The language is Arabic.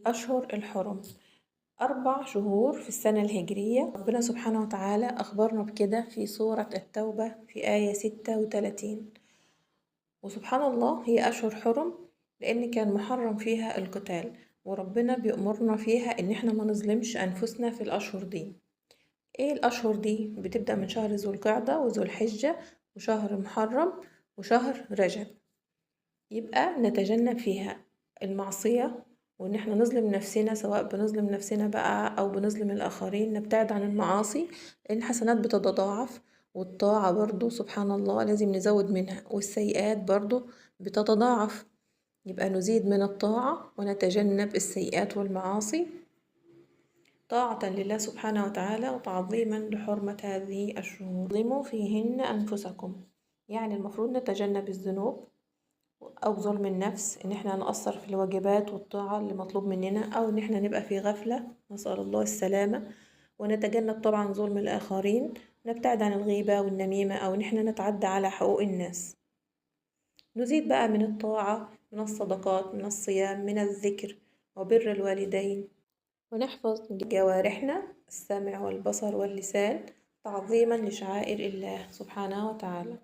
أشهر الحرم 4 شهور في السنة الهجرية. ربنا سبحانه وتعالى أخبرنا بكده في سورة التوبة في آية 36. وسبحان الله هي أشهر حرم لأن كان محرم فيها القتال، وربنا بيأمرنا فيها إن احنا ما نظلمش أنفسنا في الأشهر دي. ايه الأشهر دي؟ بتبدأ من شهر ذو القعدة وذو الحجة وشهر محرم وشهر رجب. يبقى نتجنب فيها المعصية، وإن احنا نظلم نفسنا، سواء بنظلم نفسنا بقى أو بنظلم الآخرين. نبتعد عن المعاصي لأن الحسنات بتتضاعف، والطاعة برضو سبحان الله لازم نزود منها، والسيئات برضو بتتضاعف. يبقى نزيد من الطاعة ونتجنب السيئات والمعاصي طاعة لله سبحانه وتعالى وتعظيما لحرمة هذه الشهور. ظلموا فيهن أنفسكم، يعني المفروض نتجنب الذنوب أو ظلم النفس، إن احنا نقصر في الواجبات والطاعة اللي مطلوب مننا، أو إن احنا نبقى في غفلة، نسأل الله السلامة. ونتجنب طبعا ظلم الآخرين، نبتعد عن الغيبة والنميمة، أو إن احنا نتعدى على حقوق الناس. نزيد بقى من الطاعة، من الصدقات، من الصيام، من الذكر وبر الوالدين. ونحفظ جوارحنا السمع والبصر واللسان تعظيما لشعائر الله سبحانه وتعالى.